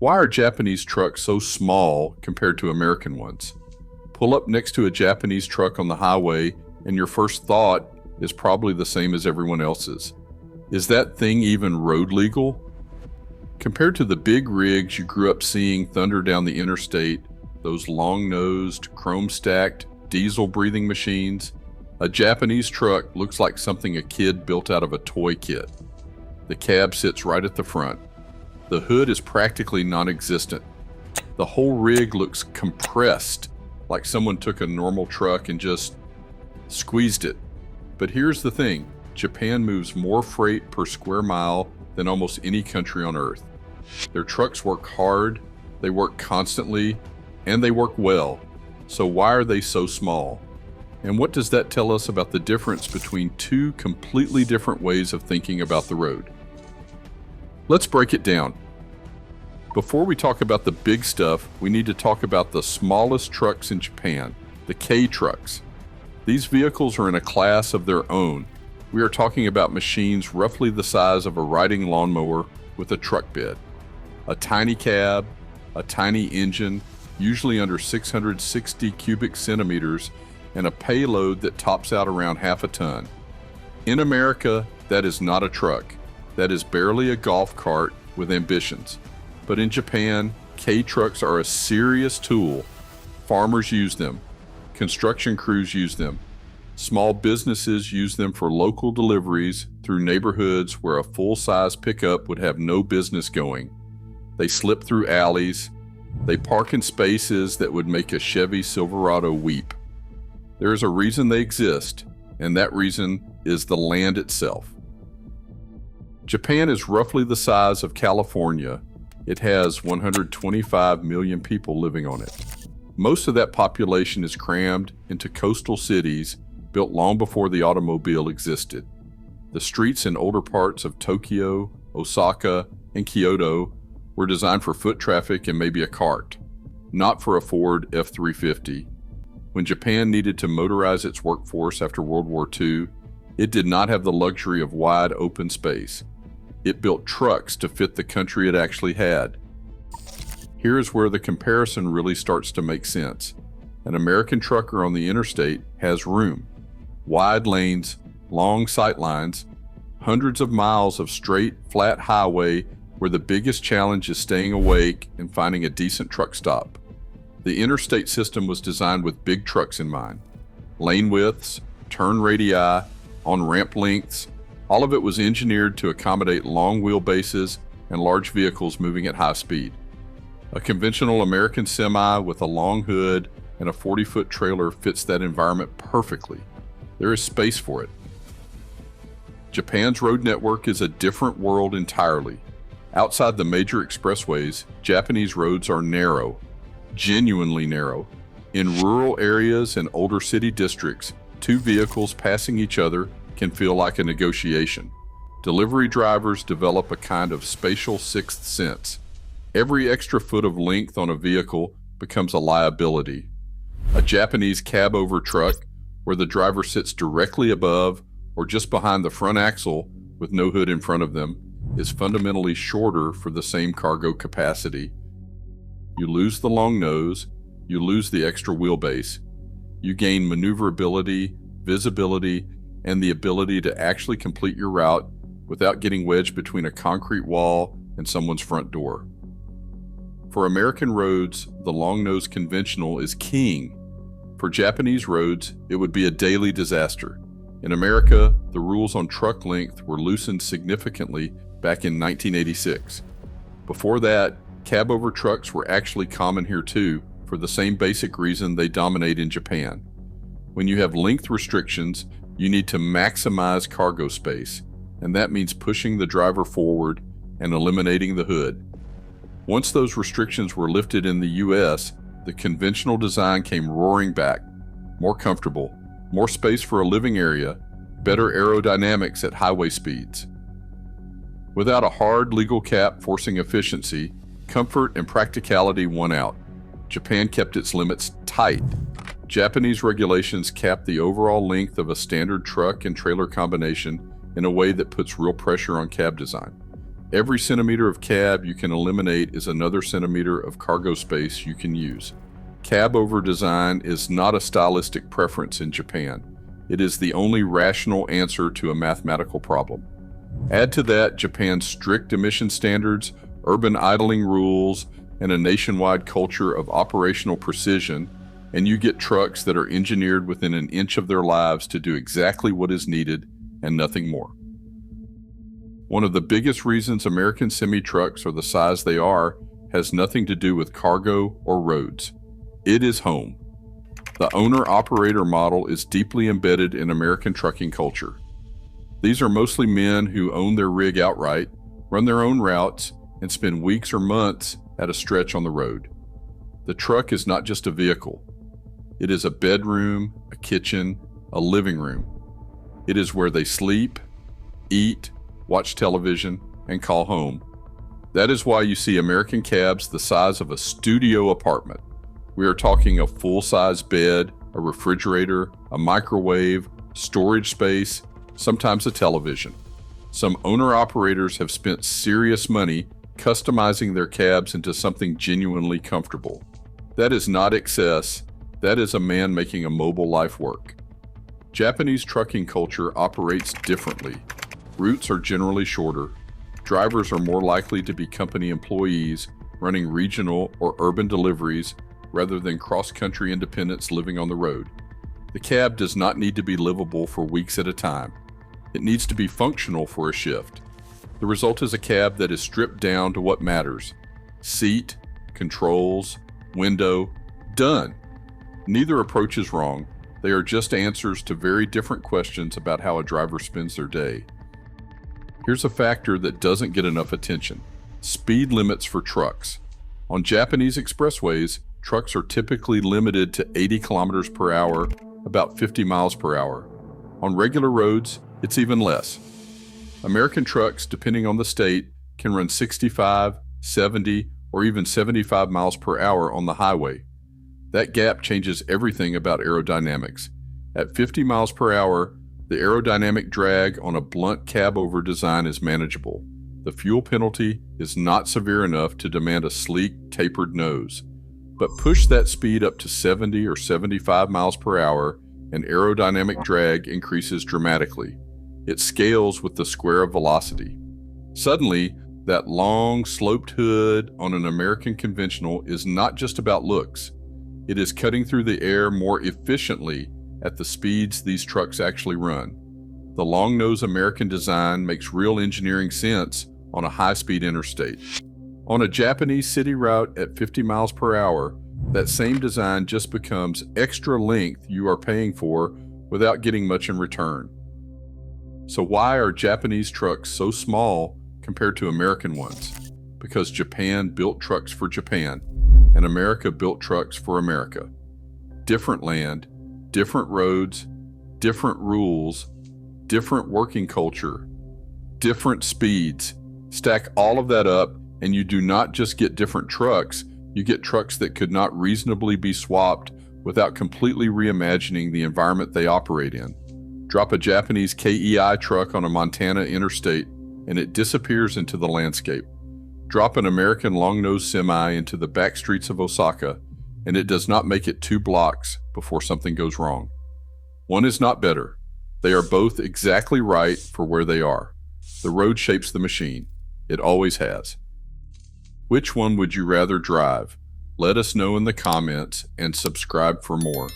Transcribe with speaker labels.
Speaker 1: Why are Japanese trucks so small compared to American ones? Pull up next to a Japanese truck on the highway, and your first thought is probably the same as everyone else's. Is that thing even road legal? Compared to the big rigs you grew up seeing thunder down the interstate, those long-nosed, chrome-stacked, diesel-breathing machines, a Japanese truck looks like something a kid built out of a toy kit. The cab sits right at the front. The hood is practically non-existent. The whole rig looks compressed, like someone took a normal truck and just squeezed it. But here's the thing, Japan moves more freight per square mile than almost any country on earth. Their trucks work hard, they work constantly, and they work well. So why are they so small? And what does that tell us about the difference between two completely different ways of thinking about the road? Let's break it down. Before we talk about the big stuff, we need to talk about the smallest trucks in Japan, the K trucks. These vehicles are in a class of their own. We are talking about machines roughly the size of a riding lawnmower with a truck bed. A tiny cab, a tiny engine, usually under 660 cubic centimeters, and a payload that tops out around half a ton. In America, that is not a truck. That is barely a golf cart with ambitions. But in Japan, K trucks are a serious tool. Farmers use them. Construction crews use them. Small businesses use them for local deliveries through neighborhoods where a full-size pickup would have no business going. They slip through alleys. They park in spaces that would make a Chevy Silverado weep. There is a reason they exist, and that reason is the land itself. Japan is roughly the size of California. It has 125 million people living on it. Most of that population is crammed into coastal cities built long before the automobile existed. The streets in older parts of Tokyo, Osaka, and Kyoto were designed for foot traffic and maybe a cart, not for a Ford F-350. When Japan needed to motorize its workforce after World War II, it did not have the luxury of wide open space. It built trucks to fit the country it actually had. Here is where the comparison really starts to make sense. An American trucker on the interstate has room. Wide lanes, long sight lines, hundreds of miles of straight, flat highway where the biggest challenge is staying awake and finding a decent truck stop. The interstate system was designed with big trucks in mind. Lane widths, turn radii, on-ramp lengths, all of it was engineered to accommodate long wheelbases and large vehicles moving at high speed. A conventional American semi with a long hood and a 40-foot trailer fits that environment perfectly. There is space for it. Japan's road network is a different world entirely. Outside the major expressways, Japanese roads are narrow, genuinely narrow. In rural areas and older city districts, two vehicles passing each other can feel like a negotiation. Delivery drivers develop a kind of spatial sixth sense. Every extra foot of length on a vehicle becomes a liability. A Japanese cab-over truck, where the driver sits directly above or just behind the front axle with no hood in front of them, is fundamentally shorter for the same cargo capacity. You lose the long nose, you lose the extra wheelbase. You gain maneuverability, visibility, and the ability to actually complete your route without getting wedged between a concrete wall and someone's front door. For American roads, the long-nose conventional is king. For Japanese roads, it would be a daily disaster. In America, the rules on truck length were loosened significantly back in 1986. Before that, cab-over trucks were actually common here too, for the same basic reason they dominate in Japan. When you have length restrictions, you need to maximize cargo space, and that means pushing the driver forward and eliminating the hood. Once those restrictions were lifted in the US, the conventional design came roaring back. More comfortable, more space for a living area, better aerodynamics at highway speeds. Without a hard legal cap forcing efficiency, comfort and practicality won out. Japan kept its limits tight. Japanese regulations cap the overall length of a standard truck and trailer combination in a way that puts real pressure on cab design. Every centimeter of cab you can eliminate is another centimeter of cargo space you can use. Cab over design is not a stylistic preference in Japan. It is the only rational answer to a mathematical problem. Add to that Japan's strict emission standards, urban idling rules, and a nationwide culture of operational precision, and you get trucks that are engineered within an inch of their lives to do exactly what is needed and nothing more. One of the biggest reasons American semi-trucks are the size they are has nothing to do with cargo or roads. It is home. The owner-operator model is deeply embedded in American trucking culture. These are mostly men who own their rig outright, run their own routes, and spend weeks or months at a stretch on the road. The truck is not just a vehicle. It is a bedroom, a kitchen, a living room. It is where they sleep, eat, watch television, and call home. That is why you see American cabs the size of a studio apartment. We are talking a full-size bed, a refrigerator, a microwave, storage space, sometimes a television. Some owner-operators have spent serious money customizing their cabs into something genuinely comfortable. That is not excess. That is a man making a mobile life work. Japanese trucking culture operates differently. Routes are generally shorter. Drivers are more likely to be company employees running regional or urban deliveries rather than cross-country independents living on the road. The cab does not need to be livable for weeks at a time. It needs to be functional for a shift. The result is a cab that is stripped down to what matters. Seat, controls, window, done. Neither approach is wrong. They are just answers to very different questions about how a driver spends their day. Here's a factor that doesn't get enough attention: speed limits for trucks. On Japanese expressways, trucks are typically limited to 80 kilometers per hour, about 50 miles per hour. On regular roads, it's even less. American trucks, depending on the state, can run 65, 70, or even 75 miles per hour on the highway. That gap changes everything about aerodynamics. At 50 miles per hour, the aerodynamic drag on a blunt cab-over design is manageable. The fuel penalty is not severe enough to demand a sleek, tapered nose. But push that speed up to 70 or 75 miles per hour, and aerodynamic drag increases dramatically. It scales with the square of velocity. Suddenly, that long, sloped hood on an American conventional is not just about looks. It is cutting through the air more efficiently at the speeds these trucks actually run. The long-nose American design makes real engineering sense on a high-speed interstate. On a Japanese city route at 50 miles per hour, that same design just becomes extra length you are paying for without getting much in return. So why are Japanese trucks so small compared to American ones? Because Japan built trucks for Japan, and America built trucks for America. Different land, different roads, different rules, different working culture, different speeds. Stack all of that up, and you do not just get different trucks, you get trucks that could not reasonably be swapped without completely reimagining the environment they operate in. Drop a Japanese KEI truck on a Montana interstate, and it disappears into the landscape. Drop an American long-nose semi into the back streets of Osaka, and it does not make it 2 blocks before something goes wrong. One is not better. They are both exactly right for where they are. The road shapes the machine. It always has. Which one would you rather drive? Let us know in the comments and subscribe for more.